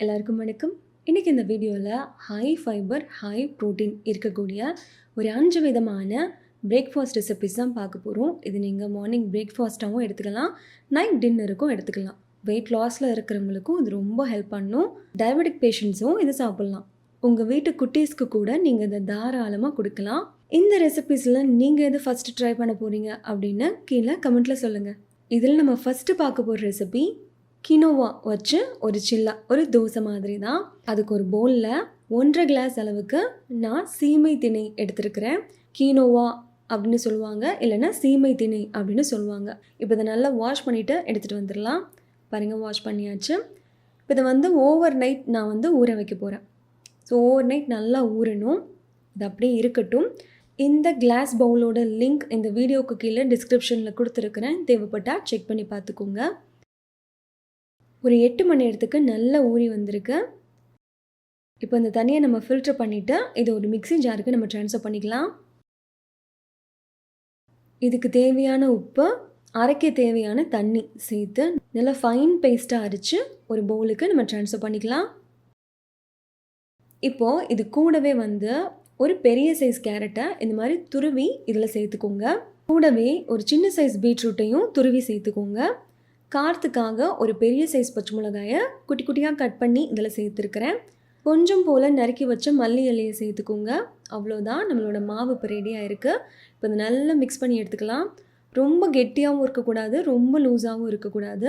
எல்லாருக்கும் வணக்கம். இன்றைக்கி இந்த வீடியோவில் ஹை ஃபைபர், ஹை ப்ரோட்டீன் இருக்கக்கூடிய ஒரு 5 விதமான பிரேக்ஃபாஸ்ட் ரெசிபிஸ் தான் பார்க்க போகிறோம். இது நீங்கள் மார்னிங் பிரேக்ஃபாஸ்ட்டாகவும் எடுத்துக்கலாம், நைட் டின்னருக்கும் எடுத்துக்கலாம். வெயிட் லாஸில் இருக்கிறவங்களுக்கும் இது ரொம்ப ஹெல்ப் பண்ணும். டயபெட்டிக் பேஷண்ட்ஸும் இது சாப்பிட்லாம். உங்கள் வீட்டு குட்டீஸ்க்கு கூட நீங்கள் இதை தாராளமாக கொடுக்கலாம். இந்த ரெசிபிஸில் நீங்கள் எது ஃபஸ்ட்டு ட்ரை பண்ண போகிறீங்க அப்படின்னு கீழே கமெண்ட்டில் சொல்லுங்கள். இதில் நம்ம ஃபஸ்ட்டு பார்க்க போகிற ரெசிபி கினோவா வச்சு ஒரு சில்லா, ஒரு தோசை மாதிரி தான். அதுக்கு ஒரு பவுலில் 1.5 கிளாஸ் அளவுக்கு நான் சீமை திணை எடுத்துருக்கிறேன். கீனோவா அப்படின்னு சொல்லுவாங்க, இல்லைன்னா சீமை திணை அப்படின்னு சொல்லுவாங்க. இப்போ இதை நல்லா வாஷ் பண்ணிவிட்டு எடுத்துகிட்டு வந்துடலாம். பாருங்கள், வாஷ் பண்ணியாச்சு. இப்போ இதை ஓவர் நைட் நான் ஊற வைக்க போகிறேன். ஸோ ஓவர் நைட் நல்லா ஊறணும். இது அப்படியே இருக்கட்டும். இந்த கிளாஸ் பவுலோட லிங்க் இந்த வீடியோவுக்கு கீழே டிஸ்கிரிப்ஷனில் கொடுத்துருக்குறேன். தேவைப்பட்டால் செக் பண்ணி பார்த்துக்கோங்க. ஒரு 8 மணி நேரத்துக்கு நல்லா ஊறி வந்திருக்கு. இப்போ இந்த தண்ணியை நம்ம ஃபில்டர் பண்ணிவிட்டு இதை ஒரு மிக்ஸி ஜாருக்கு நம்ம ட்ரான்ஸ்ஃபர் பண்ணிக்கலாம். இதுக்கு தேவையான உப்பு, அரைக்க தேவையான தண்ணி சேர்த்து நல்லா ஃபைன் பேஸ்ட்டாக அரைச்சி ஒரு பவுலுக்கு நம்ம ட்ரான்ஸ்ஃபர் பண்ணிக்கலாம். இப்போது இது கூடவே ஒரு பெரிய சைஸ் கேரட்டை இந்த மாதிரி துருவி இதில் சேர்த்துக்கோங்க. கூடவே ஒரு சின்ன சைஸ் பீட்ரூட்டையும் துருவி சேர்த்துக்கோங்க. காரத்துக்காக ஒரு பெரிய சைஸ் பச்சை மிளகாயை குட்டி குட்டியாக கட் பண்ணி இதில் சேர்த்துருக்கிறேன். கொஞ்சம் போல் நறுக்கி வச்ச மல்லி இலையை சேர்த்துக்கோங்க. அவ்வளோதான், நம்மளோட மாவு இப்போ ரெடியாக இருக்குது. இப்போ இதை நல்லா மிக்ஸ் பண்ணி எடுத்துக்கலாம். ரொம்ப கெட்டியாகவும் இருக்கக்கூடாது, ரொம்ப லூஸாகவும் இருக்கக்கூடாது.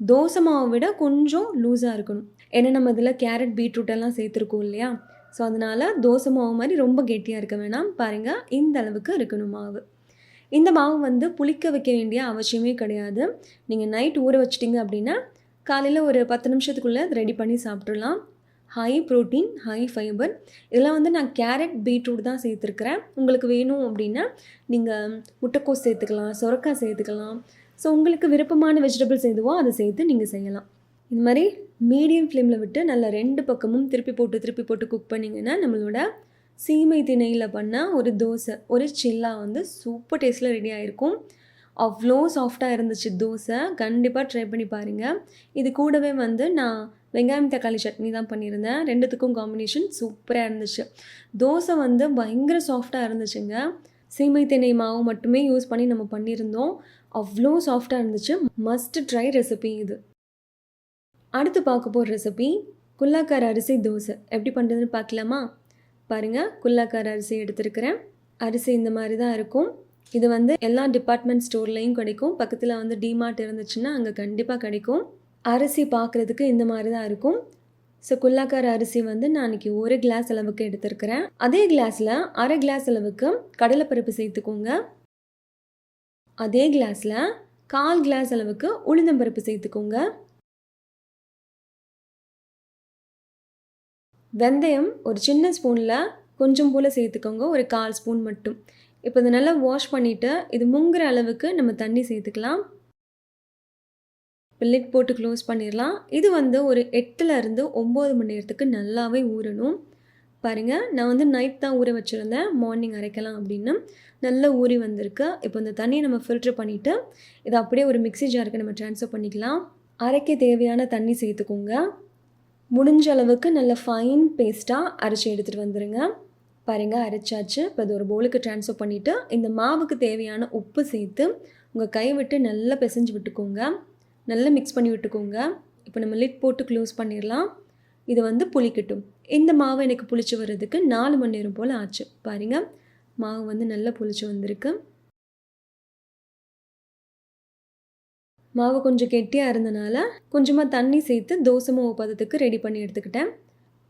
தோசை மாவை விட கொஞ்சம் லூஸாக இருக்கணும். ஏன்னா நம்ம இதில் கேரட், பீட்ரூட் எல்லாம் சேர்த்துருக்கோம் இல்லையா? ஸோ அதனால் தோசை மாவு மாதிரி ரொம்ப கெட்டியாக இருக்க வேணாம். பாருங்கள், இந்த அளவுக்கு இருக்கணும் மாவு. இந்த மாவு புளிக்க வைக்க வேண்டிய அவசியமே கிடையாது. நீங்கள் நைட் ஊற வச்சிட்டிங்க அப்படின்னா காலையில் ஒரு 10 நிமிஷத்துக்குள்ளே அது ரெடி பண்ணி சாப்பிட்றலாம். High protein, high fiber. இதெல்லாம் நான் கேரட், பீட்ரூட் தான் சேர்த்துருக்குறேன். உங்களுக்கு வேணும் அப்படின்னா நீங்கள் முட்டைக்கோஸ் சேர்த்துக்கலாம், சுரக்காய் சேர்த்துக்கலாம். ஸோ உங்களுக்கு விருப்பமான வெஜிடபிள்ஸ் எதுவோ அதை சேர்த்து நீங்கள் செய்யலாம். இந்த மாதிரி மீடியம் ஃப்ளேமில் விட்டு நல்லா 2 பக்கமும் திருப்பி போட்டு குக் பண்ணிங்கன்னா நம்மளோட சீமை திணையில் பண்ண ஒரு தோசை, ஒரு சில்லா சூப்பர் டேஸ்ட்டில் ரெடி ஆகிருக்கும். அவ்வளோ சாஃப்டாக இருந்துச்சு தோசை. கண்டிப்பாக ட்ரை பண்ணி பாருங்கள். இது கூடவே நான் வெங்காயம் தக்காளி சட்னி தான் பண்ணியிருந்தேன். ரெண்டுத்துக்கும் காம்பினேஷன் சூப்பராக இருந்துச்சு. தோசை பயங்கர சாஃப்டாக இருந்துச்சுங்க. சீமை திணை மாவு மட்டுமே யூஸ் பண்ணி நம்ம பண்ணியிருந்தோம். அவ்வளோ சாஃப்டாக இருந்துச்சு. மஸ்ட் ட்ரை ரெசிபி இது. அடுத்து பார்க்க போகிற ரெசிபி குல்லாக்கார அரிசி தோசை. எப்படி பண்ணுறதுன்னு பார்க்கலாமா? பாருங்கள், குல்லாக்கார அரிசி எடுத்துருக்கிறேன். அரிசி இந்த மாதிரி தான் இருக்கும். இது எல்லா டிபார்ட்மெண்ட் ஸ்டோர்லேயும் கிடைக்கும். பக்கத்தில் டிமார்ட் இருந்துச்சுன்னா அங்கே கண்டிப்பாக கிடைக்கும். அரிசி பார்க்குறதுக்கு இந்த மாதிரி தான் இருக்கும். ஸோ குல்லாக்கார அரிசி நான் இன்றைக்கி 1 கிளாஸ் அளவுக்கு எடுத்துருக்கிறேன். அதே கிளாஸில் 1/2 கிளாஸ் அளவுக்கு கடலைப்பருப்பு சேர்த்துக்கோங்க. அதே கிளாஸில் 1/4 கிளாஸ் அளவுக்கு உளுந்தம்பருப்பு சேர்த்துக்கோங்க. வெந்தயம் ஒரு சின்ன ஸ்பூனில் கொஞ்சம் போல் சேர்த்துக்கோங்க, ஒரு 1/4 ஸ்பூன் மட்டும். இப்போ இதை நல்லா வாஷ் பண்ணிவிட்டு இது முங்குற அளவுக்கு நம்ம தண்ணி சேர்த்துக்கலாம். இப்போ லிட் போட்டு க்ளோஸ் பண்ணிடலாம். இது ஒரு 8லேருந்து 9 மணி நேரத்துக்கு நல்லாவே ஊறணும். பாருங்கள், நான் நைட் தான் ஊற வச்சுருந்தேன், மார்னிங் அரைக்கலாம் அப்படின்னு. நல்லா ஊறி வந்திருக்கு. இப்போ இந்த தண்ணியை நம்ம ஃபில்டர் பண்ணிவிட்டு இதை அப்படியே ஒரு மிக்ஸி ஜாருக்கு நம்ம ட்ரான்ஸ்ஃபர் பண்ணிக்கலாம். அரைக்க தேவையான தண்ணி சேர்த்துக்கோங்க. முடிஞ்ச அளவுக்கு நல்ல ஃபைன் பேஸ்ட்டாக அரைச்சி எடுத்துகிட்டு வந்துடுங்க. பாருங்கள், அரைச்சாச்சு. இப்போ அது ஒரு பவுலுக்கு ட்ரான்ஸ்ஃபர் பண்ணிவிட்டு இந்த மாவுக்கு தேவையான உப்பு சேர்த்து உங்கள் கை விட்டு நல்லா பிசைஞ்சு விட்டுக்கோங்க. நல்லா மிக்ஸ் பண்ணி விட்டுக்கோங்க. இப்போ நம்ம லிட் போட்டு க்ளோஸ் பண்ணிடலாம். இது புளிக்கட்டும். இந்த மாவு எனக்கு புளிச்சு வர்றதுக்கு 4 மணி நேரம் போல் ஆச்சு. பாருங்கள், மாவு நல்லா புளிச்சு வந்திருக்கு. மாவு கொஞ்சம் கெட்டியாக இருந்தனால கொஞ்சமாக தண்ணி சேர்த்து தோசை மாவு பதத்துக்கு ரெடி பண்ணி எடுத்துக்கிட்டேன்.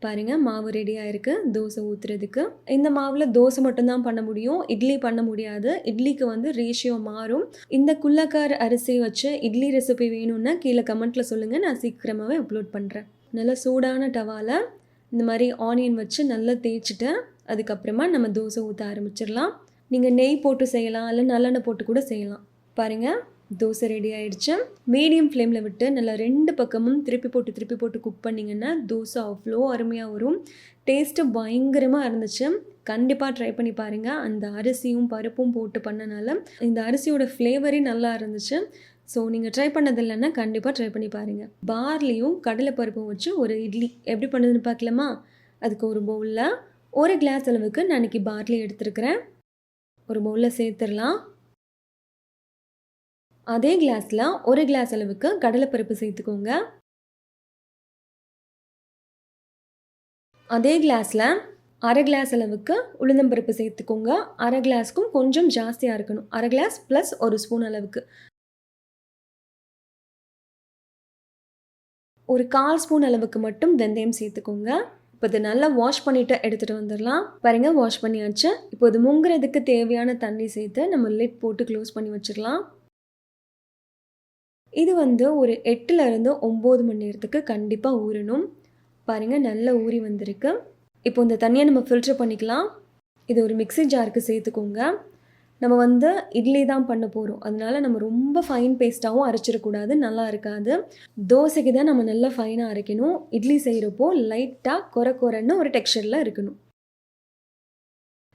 பாருங்கள், மாவு ரெடியாக இருக்குது தோசை ஊற்றுறதுக்கு. இந்த மாவில் தோசை மட்டும்தான் பண்ண முடியும், இட்லி பண்ண முடியாது. இட்லிக்கு ரேஷியோ மாறும். இந்த குல்லாக்கார அரிசி வச்சு இட்லி ரெசிபி வேணும்னா கீழே கமெண்ட்டில் சொல்லுங்கள், நான் சீக்கிரமாகவே அப்லோட் பண்ணுறேன். நல்லா சூடான டவாவில் இந்த மாதிரி ஆனியன் வச்சு நல்லா தேய்ச்சிட்டு அதுக்கப்புறமா நம்ம தோசை ஊற்ற ஆரம்பிச்சிடலாம். நீங்கள் நெய் போட்டு செய்யலாம், இல்லை நல்லெண்ணெய் போட்டு கூட செய்யலாம். பாருங்கள், தோசை ரெடி ஆகிடுச்சு. மீடியம் ஃப்ளேமில் விட்டு நல்லா 2 பக்கமும் திருப்பி போட்டு குக் பண்ணிங்கன்னா தோசை அவ்வளோ அருமையாக வரும். டேஸ்ட்டு பயங்கரமாக இருந்துச்சு. கண்டிப்பாக ட்ரை பண்ணி பாருங்கள். அந்த அரிசியும் பருப்பும் போட்டு பண்ணனால இந்த அரிசியோட ஃப்ளேவரே நல்லா இருந்துச்சு. ஸோ நீங்கள் ட்ரை பண்ணது இல்லைன்னா கண்டிப்பாக ட்ரை பண்ணி பாருங்கள். பார்லியும் கடலைப்பருப்பும் வச்சு ஒரு இட்லி எப்படி பண்ணுதுன்னு பார்க்கலாமா? அதுக்கு ஒரு பவுலில் 1 கிளாஸ் அளவுக்கு நான் இன்றைக்கி பார்லி எடுத்துருக்கிறேன். ஒரு பவுலில் சேர்த்துடலாம். அதே கிளாஸில் 1 கிளாஸ் அளவுக்கு கடலைப்பருப்பு சேர்த்துக்கோங்க. அதே கிளாஸில் 1/2 கிளாஸ் அளவுக்கு உளுந்தம்பருப்பு சேர்த்துக்கோங்க. 1/2 கிளாஸ்க்கும் கொஞ்சம் ஜாஸ்தியாக இருக்கணும். 1/2 கிளாஸ் ப்ளஸ் 1 ஸ்பூன் அளவுக்கு. ஒரு 1/4 ஸ்பூன் அளவுக்கு மட்டும் வெந்தயம் சேர்த்துக்கோங்க. இப்போ இது நல்லா வாஷ் பண்ணிவிட்டு எடுத்துகிட்டு வந்துடலாம். பாருங்கள், வாஷ் பண்ணியாச்சு. இப்போ இது முங்குறதுக்கு தேவையான தண்ணி சேர்த்து நம்ம லிட் போட்டு க்ளோஸ் பண்ணி வச்சிடலாம். இது ஒரு 8லேருந்து 9 மணி நேரத்துக்கு கண்டிப்பாக ஊறணும். பாருங்கள், நல்லா ஊறி வந்திருக்கு. இப்போ இந்த தண்ணியை நம்ம ஃபில்டர் பண்ணிக்கலாம். இது ஒரு மிக்ஸி ஜாருக்கு சேர்த்துக்கோங்க. நம்ம இட்லி தான் பண்ண போகிறோம். அதனால நம்ம ரொம்ப ஃபைன் பேஸ்ட்டாகவும் அரைச்சிடக்கூடாது, நல்லா இருக்காது. தோசைக்கு தான் நம்ம நல்லா ஃபைனாக அரைக்கணும். இட்லி செய்கிறப்போ லைட்டாக கொரன்னு ஒரு டெக்ஸ்சரில் இருக்கணும்.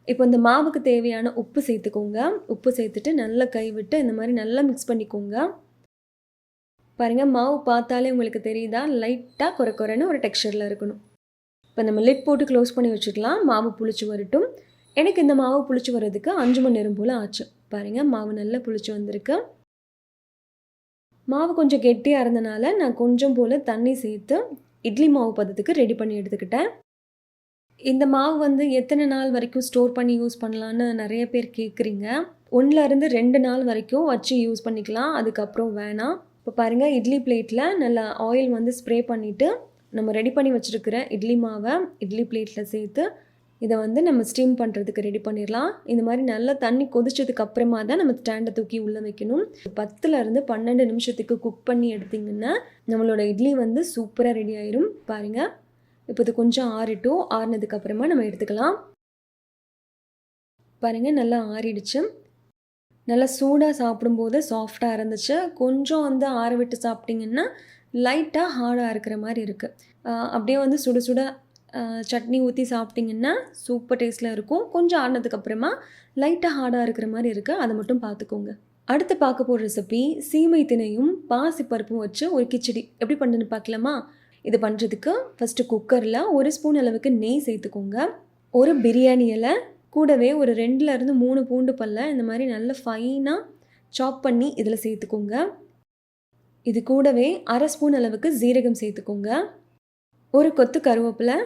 இப்போ இந்த மாவுக்கு தேவையான உப்பு சேர்த்துக்கோங்க. உப்பு சேர்த்துட்டு நல்லா கைவிட்டு இந்த மாதிரி நல்லா மிக்ஸ் பண்ணிக்கோங்க. பாருங்கள், மாவு பார்த்தாலே உங்களுக்கு தெரியுதா? லைட்டாக கொரன்னு ஒரு டெக்ஸ்சரில் இருக்கணும். இப்போ நம்ம லிட் போட்டு க்ளோஸ் பண்ணி வச்சுக்கலாம். மாவு புளிச்சு வரட்டும். எனக்கு இந்த மாவு புளிச்சு வர்றதுக்கு 5 மணி நேரம் போல் ஆச்சு. பாருங்கள், மாவு நல்லா புளிச்சு வந்திருக்கு. மாவு கொஞ்சம் கெட்டியாக இருந்தனால நான் கொஞ்சம் போல் தண்ணி சேர்த்து இட்லி மாவு பதத்துக்கு ரெடி பண்ணி எடுத்துக்கிட்டேன். இந்த மாவு எத்தனை நாள் வரைக்கும் ஸ்டோர் பண்ணி யூஸ் பண்ணலான்னு நிறைய பேர் கேட்குறீங்க. 1லேருந்து 2 நாள் வரைக்கும் வச்சு யூஸ் பண்ணிக்கலாம், அதுக்கப்புறம் வேணாம். இப்போ பாருங்கள், இட்லி பிளேட்டில் நல்லா ஆயில் ஸ்ப்ரே பண்ணிவிட்டு நம்ம ரெடி பண்ணி வச்சுருக்கிற இட்லி மாவை இட்லி பிளேட்டில் சேர்த்து இதை நம்ம ஸ்டீம் பண்ணுறதுக்கு ரெடி பண்ணிடலாம். இந்த மாதிரி நல்லா தண்ணி கொதிச்சதுக்கு அப்புறமா தான் நம்ம ஸ்டாண்டை தூக்கி உள்ளே வைக்கணும். 10லேருந்து 12 நிமிஷத்துக்கு குக் பண்ணி எடுத்திங்கன்னா நம்மளோட இட்லி சூப்பராக ரெடி ஆயிரும். பாருங்கள், இப்போ இது கொஞ்சம் ஆறினதுக்கு அப்புறமா நம்ம எடுத்துக்கலாம். பாருங்கள், நல்லா ஆறிடுச்சு. நல்லா சூடாக சாப்பிடும்போது சாஃப்டாக இருந்துச்சு. கொஞ்சம் ஆற விட்டு சாப்பிட்டிங்கன்னா லைட்டாக ஹார்டாக இருக்கிற மாதிரி இருக்குது. அப்படியே சுட சுட சட்னி ஊற்றி சாப்பிட்டிங்கன்னா சூப்பர் டேஸ்ட்டில் இருக்கும். கொஞ்சம் ஆறினதுக்கப்புறமா லைட்டாக ஹார்டாக இருக்கிற மாதிரி இருக்குது, அதை மட்டும் பார்த்துக்கோங்க. அடுத்து பார்க்க போகிற ரெசிபி சீமை திணையும் பாசிப்பருப்பும் வச்சு ஒரு கிச்சடி எப்படி பண்ணுன்னு பார்க்கலாமா? இது பண்ணுறதுக்கு ஃபஸ்ட்டு குக்கரில் 1 ஸ்பூன் அளவுக்கு நெய் சேர்த்துக்கோங்க. ஒரு பிரியாணி இலை கூடவே ஒரு 2லேருந்து 3 பூண்டு பல்லை இந்த மாதிரி நல்ல ஃபைனாக சாப் பண்ணி இதில் சேர்த்துக்கோங்க. இது கூடவே 1/2 ஸ்பூன் அளவுக்கு ஜீரகம் சேர்த்துக்கோங்க. ஒரு கொத்து கருவேப்பிலை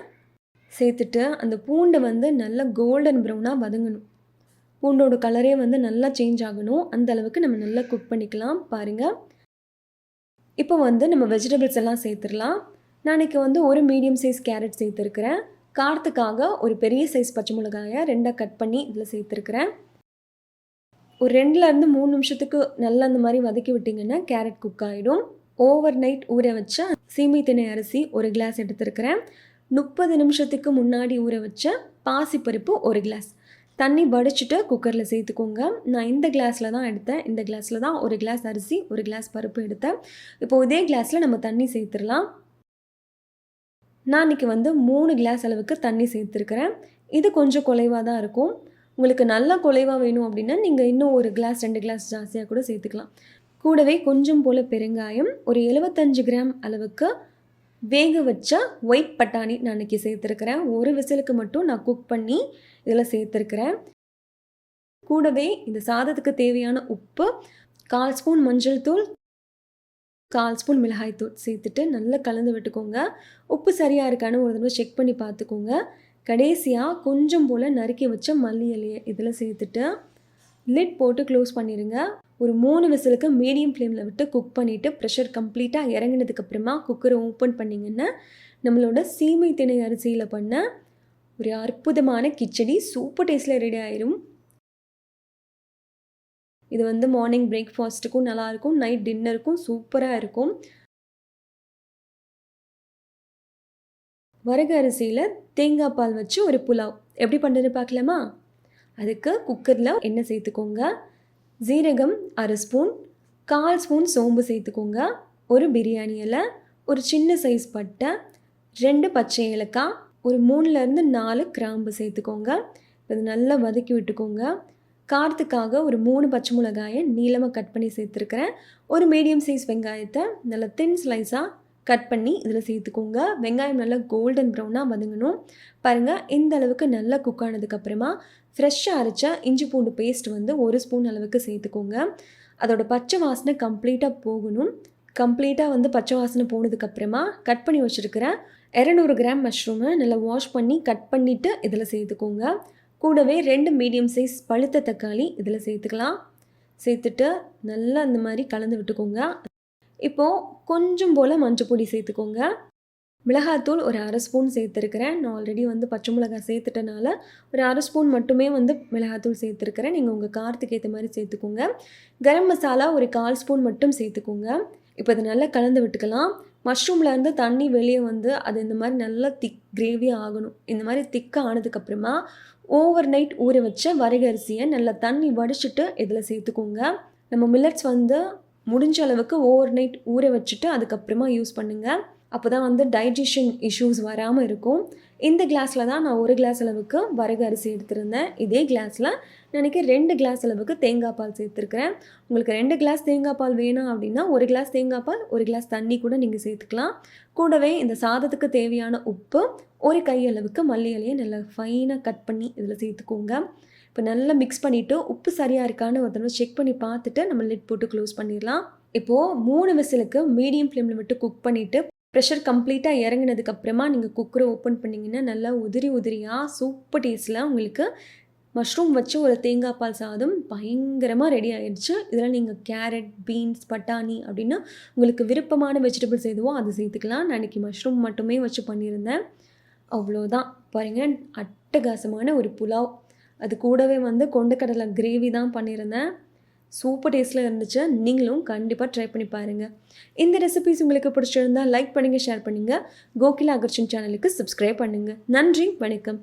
சேர்த்துட்டு அந்த பூண்டை நல்லா கோல்டன் ப்ரௌனாக வதங்கணும். பூண்டோட கலரே நல்லா சேஞ்ச் ஆகணும். அந்த அளவுக்கு நம்ம நல்லா குக் பண்ணிக்கலாம். பாருங்கள், இப்போ நம்ம வெஜிடபிள்ஸ் எல்லாம் சேர்த்துடலாம். நான் இன்றைக்கி ஒரு மீடியம் சைஸ் கேரட் சேர்த்துருக்கிறேன். காரத்துக்காக ஒரு பெரிய சைஸ் பச்சை மிளகாயை 2ஆக கட் பண்ணி இதில் சேர்த்துருக்கிறேன். ஒரு 2லேருந்து 3 நிமிஷத்துக்கு நல்லா அந்த மாதிரி வதக்கி விட்டிங்கன்னா கேரட் குக் ஆகிடும். ஓவர் நைட் ஊற வச்ச சீமை திணை அரிசி 1 கிளாஸ் எடுத்துருக்கிறேன். 30 நிமிஷத்துக்கு முன்னாடி ஊற வச்ச பாசிப்பருப்பு 1 கிளாஸ். தண்ணி வடிச்சிட்டு குக்கரில் சேர்த்துக்கோங்க. நான் இந்த கிளாஸில் தான் எடுத்தேன். இந்த கிளாஸில் தான் 1 கிளாஸ் அரிசி 1 கிளாஸ் பருப்பு எடுத்தேன். இப்போது இதே கிளாஸில் நம்ம தண்ணி சேர்த்துடலாம். நான் இன்றைக்கி 3 கிளாஸ் அளவுக்கு தண்ணி சேர்த்துருக்கிறேன். இது கொஞ்சம் குலைவாக தான் இருக்கும். உங்களுக்கு நல்லா குலைவாக வேணும் அப்படின்னா நீங்கள் இன்னும் 1 கிளாஸ் 2 கிளாஸ் ஜாஸ்தியாக கூட சேர்த்துக்கலாம். கூடவே கொஞ்சம் போல் பெருங்காயம், ஒரு 75 கிராம் அளவுக்கு வேக வச்ச ஒயிட் பட்டாணி நான் இன்றைக்கி சேர்த்துருக்கிறேன். ஒரு விசிலுக்கு மட்டும் நான் குக் பண்ணி இதில் சேர்த்துருக்கிறேன். கூடவே இந்த சாதத்துக்கு தேவையான உப்பு, 1/4 ஸ்பூன் மஞ்சள் தூள், 1/4 ஸ்பூன் மிளகாய் தூள் சேர்த்துட்டு நல்லா கலந்து விட்டுக்கோங்க. உப்பு சரியாக இருக்கான்னு ஒரு தடவை செக் பண்ணி பார்த்துக்கோங்க. கடைசியாக கொஞ்சம் போல் நறுக்கி வச்ச மல்லி இலையை இதில் சேர்த்துட்டு லிட் போட்டு க்ளோஸ் பண்ணிடுங்க. ஒரு 3 விசிலுக்கு மீடியம் ஃப்ளேமில் விட்டு குக் பண்ணிவிட்டு ப்ரெஷர் கம்ப்ளீட்டாக இறங்கினதுக்கப்புறமா குக்கரை ஓப்பன் பண்ணிங்கன்னா நம்மளோட சீமை திணை அரிசியில் பண்ண ஒரு அற்புதமான கிச்சடி சூப்பர் டேஸ்ட்டில் ரெடி ஆயிரும். இது மார்னிங் பிரேக்ஃபாஸ்ட்டுக்கும் நல்லாயிருக்கும், நைட் டின்னருக்கும் சூப்பராக இருக்கும். வரகு அரிசியில் தேங்காய் பால் வச்சு ஒரு புலாவ் எப்படி பண்ணுறது பார்க்கலாமா? அதுக்கு குக்கரில் எண்ணெய் சேர்த்துக்கோங்க. ஜீரகம் 1/2 ஸ்பூன், 1/4 ஸ்பூன் சோம்பு சேர்த்துக்கோங்க. ஒரு பிரியாணி இலை, ஒரு சின்ன சைஸ் பட்டை, 2 பச்சை ஏலக்காய், ஒரு 3லேருந்து 4 கிராம்பு சேர்த்துக்கோங்க. இது நல்லா வதக்கி விட்டுக்கோங்க. காரத்துக்காக ஒரு 3 பச்சை மிளகாயை நீளமாக கட் பண்ணி சேர்த்துருக்கிறேன். ஒரு மீடியம் சைஸ் வெங்காயத்தை நல்லா தின் ஸ்லைஸாக கட் பண்ணி இதில் சேர்த்துக்கோங்க. வெங்காயம் நல்லா கோல்டன் ப்ரௌனாக வதங்கணும். பாருங்கள், இந்த அளவுக்கு நல்லா குக் ஆனதுக்கப்புறமா ஃப்ரெஷ்ஷாக அரைச்ச இஞ்சி பூண்டு பேஸ்ட் வந்து 1 ஸ்பூன் அளவுக்கு சேர்த்துக்கோங்க. அதோட பச்சை வாசனை கம்ப்ளீட்டாக போகணும். கம்ப்ளீட்டாக வந்து பச்சை வாசனை போனதுக்கப்புறமா கட் பண்ணி வச்சுருக்கிற 200 கிராம் மஷ்ரூமை நல்லா வாஷ் பண்ணி கட் பண்ணிவிட்டு இதில் சேர்த்துக்கோங்க. கூடவே 2 மீடியம் சைஸ் பழுத்த தக்காளி இதில் சேர்த்துக்கலாம். சேர்த்துட்டு நல்லா இந்த மாதிரி கலந்து விட்டுக்கோங்க. இப்போது கொஞ்சம் போல் மஞ்சள் பொடி சேர்த்துக்கோங்க. மிளகாத்தூள் ஒரு 1/2 ஸ்பூன் சேர்த்துருக்கிறேன். நான் ஆல்ரெடி வந்து பச்சை மிளகாய் சேர்த்துட்டனால ஒரு 1/2 ஸ்பூன் மட்டுமே வந்து மிளகாத்தூள் சேர்த்துருக்கிறேன். நீங்கள் உங்கள் காரத்துக்கு ஏற்ற மாதிரி சேர்த்துக்கோங்க. கரம் மசாலா ஒரு 1/4 ஸ்பூன் மட்டும் சேர்த்துக்கோங்க. இப்போ இதை நல்லா கலந்து விட்டுக்கலாம். மஷ்ரூம்லேருந்து தண்ணி வெளியே வந்து அது இந்த மாதிரி நல்லா திக் கிரேவியாக ஆகணும். இந்த மாதிரி திக்காக ஆனதுக்கப்புறமா ஓவர் நைட் ஊற வச்ச வரகரிசியை நல்லா தண்ணி வடிச்சிட்டு இதில் சேர்த்துக்கோங்க. நம்ம மில்லட்ஸ் வந்து முடிஞ்ச அளவுக்கு ஓவர் நைட் ஊற வச்சுட்டு அதுக்கப்புறமா யூஸ் பண்ணுங்கள். அப்போ தான் வந்து டைஜஷன் இஷ்யூஸ் வராமல் இருக்கும். இந்த கிளாஸில் தான் நான் 1 கிளாஸ் அளவுக்கு வரகு அரிசி எடுத்திருந்தேன். இதே கிளாஸில் எனக்கு 2 கிளாஸ் அளவுக்கு தேங்காய் பால் சேர்த்துருக்கிறேன். உங்களுக்கு 2 கிளாஸ் தேங்காய் பால் வேணும் அப்படின்னா 1 கிளாஸ் தேங்காய் பால் 1 கிளாஸ் தண்ணி கூட நீங்கள் சேர்த்துக்கலாம். கூடவே இந்த சாதத்துக்கு தேவையான உப்பு, 1 கை அளவுக்கு மல்லி இலையை நல்லா ஃபைனாக கட் பண்ணி இதில் சேர்த்துக்கோங்க. இப்போ நல்லா மிக்ஸ் பண்ணிவிட்டு உப்பு சரியாக இருக்கான்னு ஒரு தடவை செக் பண்ணி பார்த்துட்டு நம்ம லிட் போட்டு க்ளோஸ் பண்ணிடலாம். இப்போது 3 விசிலுக்கு மீடியம் ஃப்ளேமில் விட்டு குக் பண்ணிவிட்டு ப்ரெஷர் கம்ப்ளீட்டாக இறங்கினதுக்கப்புறமா நீங்கள் குக்கரை ஓப்பன் பண்ணிங்கன்னா நல்லா உதிரியாக சூப்பர் டேஸ்ட்டில் உங்களுக்கு மஷ்ரூம் வச்சு ஒரு தேங்காய் பால் சாதம் பயங்கரமாக ரெடி ஆகிடுச்சு. இதில் நீங்கள் கேரட், பீன்ஸ், பட்டாணி அப்படின்னு உங்களுக்கு விருப்பமான வெஜிடபிள்ஸ் எதுவோ அது சேர்த்துக்கலாம். நான் இன்றைக்கி மஷ்ரூம் மட்டுமே வச்சு பண்ணியிருந்தேன். அவ்வளோதான். பாருங்கள், அட்டகாசமான ஒரு புலாவ். அது கூடவே வந்து கொண்டக்கடலை கிரேவி தான் பண்ணியிருந்தேன். சூப்பர் டேஸ்ட்டில் இருந்துச்சு. நீங்களும் கண்டிப்பாக ட்ரை பண்ணி பாருங்கள். இந்த ரெசிபிஸ் உங்களுக்கு பிடிச்சிருந்தால் லைக் பண்ணுங்கள், ஷேர் பண்ணுங்கள். கோகிலா அகர்ஷன் சேனலுக்கு சப்ஸ்கிரைப் பண்ணுங்கள். நன்றி, வணக்கம்.